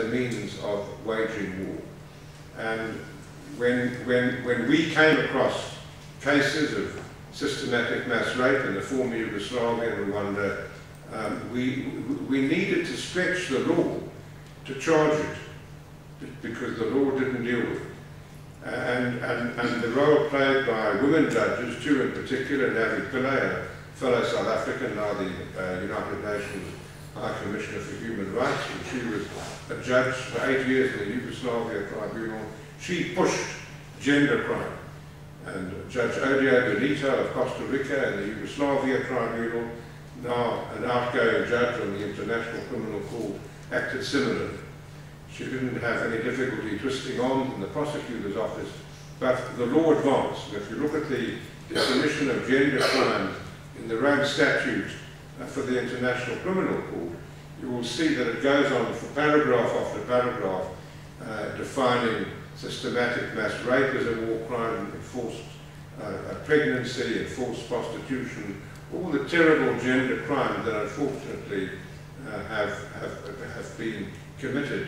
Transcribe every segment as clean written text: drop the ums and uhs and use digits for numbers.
a means of waging war. And when we came across cases of systematic mass rape in the former Yugoslavia and Rwanda, we needed to stretch the law to charge it, because the law didn't deal with it. And the role played by women judges, two in particular, Navi Pillay, a fellow South African, now the United Nations High Commissioner for Human Rights, and she was a judge for 8 years in the Yugoslavia Tribunal. She pushed gender crime. And Judge Odio Benito of Costa Rica in the Yugoslavia Tribunal, now an outgoing judge on the International Criminal Court, acted similarly. She didn't have any difficulty twisting arms in the prosecutor's office, but the law advanced. If you look at the definition of gender crime in the Rome Statute for the International Criminal Court, you will see that it goes on for paragraph after paragraph defining systematic mass rape as a war crime, enforced pregnancy, enforced prostitution, all the terrible gender crimes that unfortunately have been committed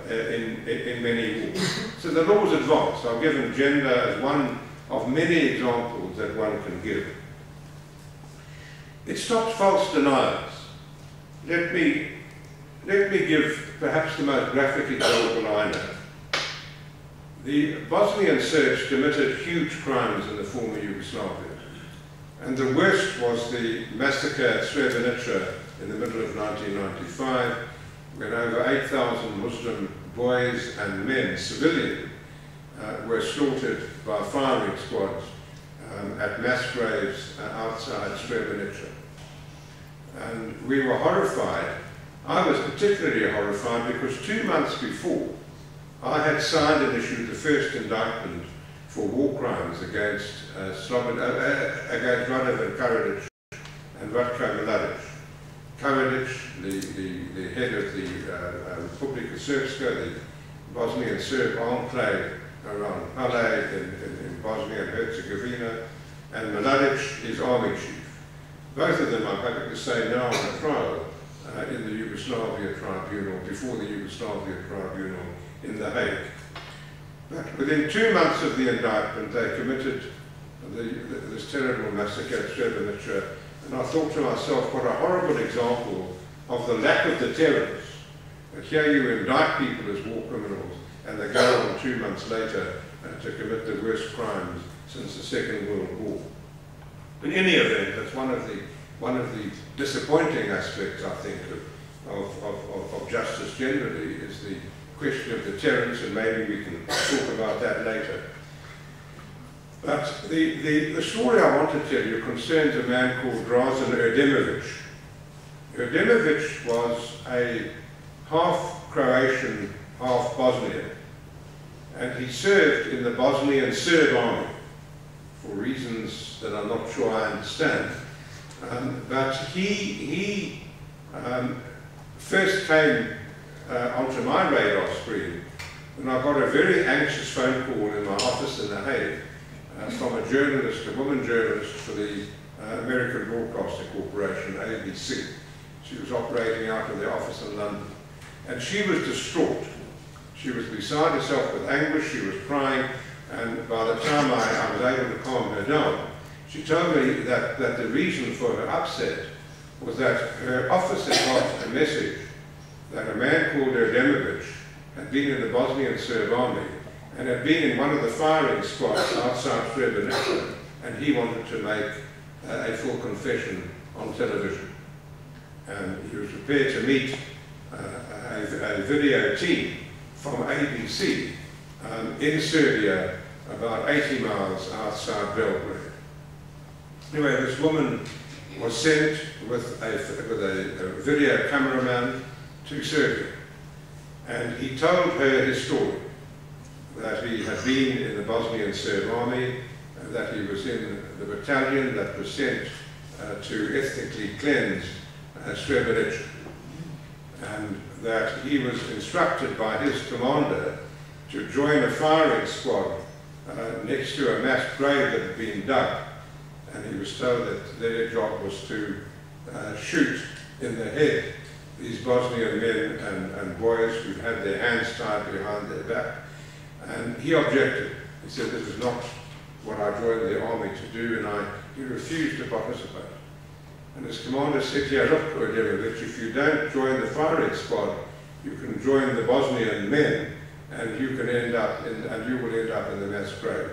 in many wars. So the law's advanced. I've given gender as one of many examples that one can give. It stops false denials. Let me give perhaps the most graphic example I know. The Bosnian Serbs committed huge crimes in the former Yugoslavia. And the worst was the massacre at Srebrenica in the middle of 1995, when over 8,000 Muslim boys and men, civilian, were slaughtered by firing squads at mass graves outside Srebrenica. And we were horrified. I was particularly horrified because 2 months before, I had signed and issued the first indictment for war crimes against Radovan Karadzic and Ratko Mladic. Karadzic, the head of the Republika Srpska, the Bosnian Serb enclave around Pale in Bosnia and Herzegovina, and Mladic, his army chief. Both of them, I'm happy to say, now on trial in the Yugoslavia Tribunal, before the Yugoslavia Tribunal in The Hague. But within 2 months of the indictment, they committed this terrible massacre at Srebrenica, and I thought to myself, what a horrible example of the lack of deterrence. And here you indict people as war criminals, and they go on 2 months later to commit the worst crimes since the Second World War. In any event, that's one of the disappointing aspects, I think, of justice generally, is the question of deterrence, and maybe we can talk about that later. But the story I want to tell you concerns a man called Drazen Erdemovic. Erdemovic was a half Croatian, half Bosnian, and he served in the Bosnian Serb army for reasons that I'm not sure I understand. But he first came onto my radar screen when I got a very anxious phone call in my office in The Hague from a journalist, a woman journalist for the American Broadcasting Corporation, ABC. She was operating out of the office in London. And she was distraught. She was beside herself with anguish, she was crying, and by the time I was able to calm her down, she told me that the reason for her upset was that her office had got a message that a man called Erdemovic had been in the Bosnian Serb army and had been in one of the firing squads outside Srebrenica, and he wanted to make a full confession on television. And he was prepared to meet a video team from ABC in Serbia, about 80 miles outside Belgrade. Anyway, this woman was sent with a video cameraman to Serbia, and he told her his story, that he had been in the Bosnian Serb army, that he was in the battalion that was sent to ethnically cleanse Srebrenica, and that he was instructed by his commander to join a firing squad next to a mass grave that had been dug, and he was told that their job was to shoot in the head these Bosnian men and boys who had their hands tied behind their back. And he objected. He said, this is not what I joined the army to do, and he refused to participate. And his commander said, yeah, look, Ademirovic, if you don't join the firing squad, you can join the Bosnian men, and you can end up and you will end up in the mass grave.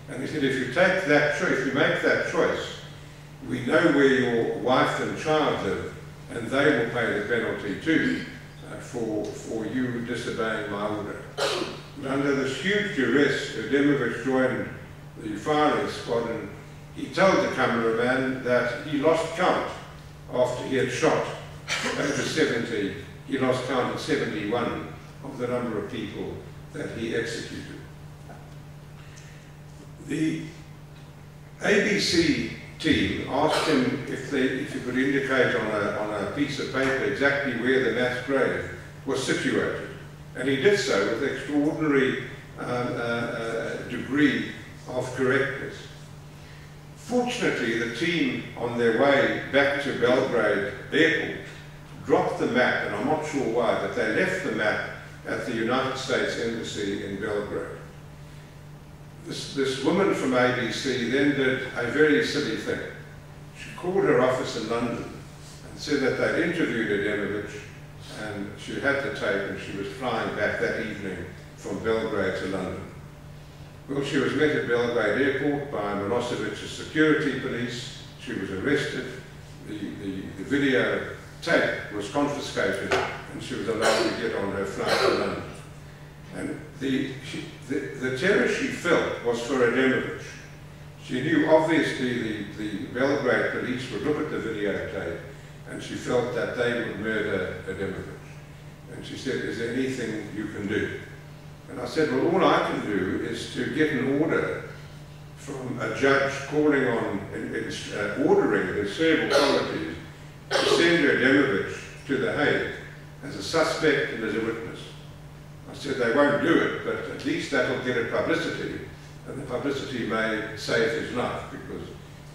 And he said, if you take that choice, if you make that choice, we know where your wife and child live, and they will pay the penalty too for you disobeying my order. And under this huge duress, Ademirovic joined the firing squad, and he told the cameraman that he lost count after he had shot over 70. He lost count at 71 of the number of people that he executed. The ABC team asked him if he could indicate on a piece of paper exactly where the mass grave was situated. And he did so with extraordinary degree of correctness. Fortunately, the team on their way back to Belgrade Airport dropped the map, and I'm not sure why, but they left the map at the United States Embassy in Belgrade. This woman from ABC then did a very silly thing. She called her office in London and said that they'd interviewed Ademirovic, and she had the tape, and she was flying back that evening from Belgrade to London. Well, she was met at Belgrade Airport by Milosevic's security police. She was arrested. The video tape was confiscated, and she was allowed to get on her flight to London. And the terror she felt was for Ademirovic. She knew obviously the Belgrade police would look at the videotape, and she felt that they would murder Ademirovic. And she said, is there anything you can do? And I said, well, all I can do is to get an order from a judge calling on, ordering the Serb authorities to send Ademirovic to The Hague as a suspect and as a witness. I said they won't do it, but at least that will get it publicity, and the publicity may save his life, because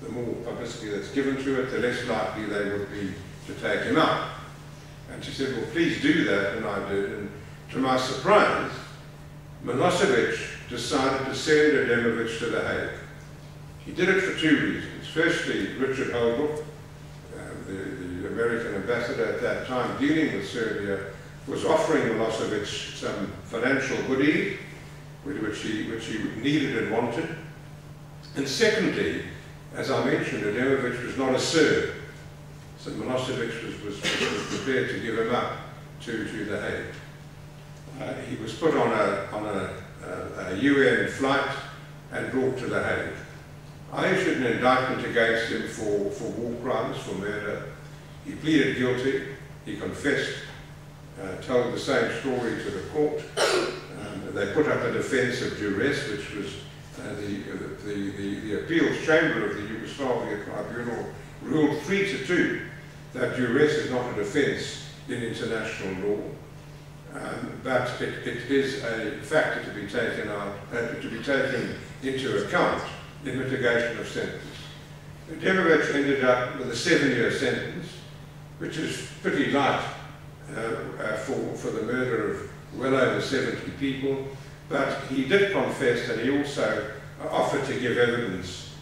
the more publicity that's given to it, the less likely they would be to take him out. And she said, well, please do that, and I did. And to my surprise, Milosevic decided to send Ademirovic to The Hague. He did it for two reasons. Firstly, Richard Holbrooke, the American ambassador at that time dealing with Serbia, was offering Milosevic some financial goodie, which he needed and wanted. And secondly, as I mentioned, Ademirovic was not a Serb, so Milosevic was prepared to give him up to The Hague. He was put on a UN flight and brought to The Hague. I issued an indictment against him for war crimes, for murder. He pleaded guilty. He confessed, told the same story to the court. They put up a defense of duress, which was the appeals chamber of the Yugoslavia Tribunal ruled 3-2 that duress is not a defense in international law. But it is a factor to be taken into account in mitigation of sentence. Ademirovic ended up with a 7-year sentence, which is pretty light for the murder of well over 70 people, but he did confess, and he also offered to give evidence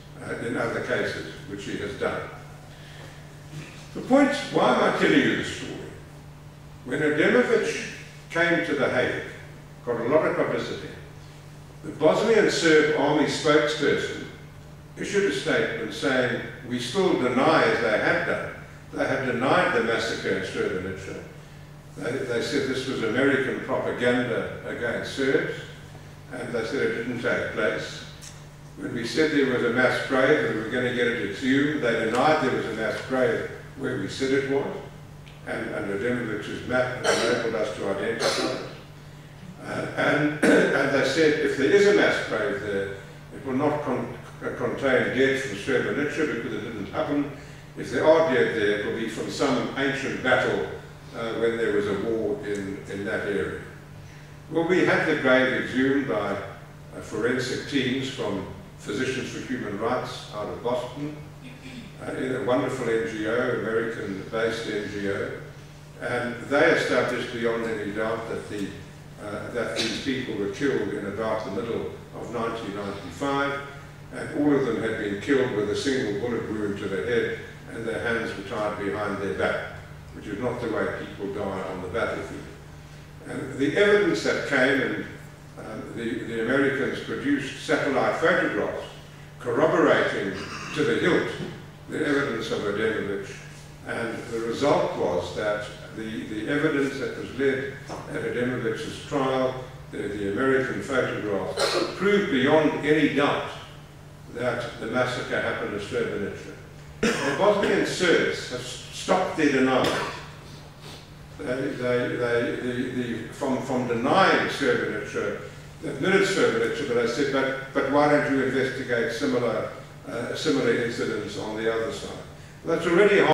in other cases, which he has done. The point, why am I telling you this story? When Ademirovic came to The Hague, got a lot of publicity, the Bosnian Serb army spokesperson issued a statement saying, we still deny, as they had done, they had denied the massacre in Srebrenica. They said this was American propaganda against Serbs, and they said it didn't take place. When we said there was a mass grave and we were going to get it exhumed, they denied there was a mass grave where we said it was, and Ademovic's map enabled us to identify it. And they said if there is a mass grave there, it will not contain dead from Srebrenica because it didn't happen. If there are dead there, it will be from some ancient battle when there was a war in that area. Well, we had the grave exhumed by forensic teams from Physicians for Human Rights out of Boston, in a wonderful NGO, American-based NGO, And they established beyond any doubt that, that these people were killed in about the middle of 1995, and all of them had been killed with a single bullet wound to the head, and their hands were tied behind their back, which is not the way people die on the battlefield. And the evidence that came, and the Americans produced satellite photographs corroborating to the hilt the evidence of Adamovich, and the result was that the evidence that was led at Adamovich's trial, the American photographs, proved beyond any doubt that the massacre happened at Srebrenica. The Bosnian Serbs have stopped their denial. From denying Srebrenica, they admitted Srebrenica, but they said, but why don't you investigate similar incidents on the other side? Well, that's already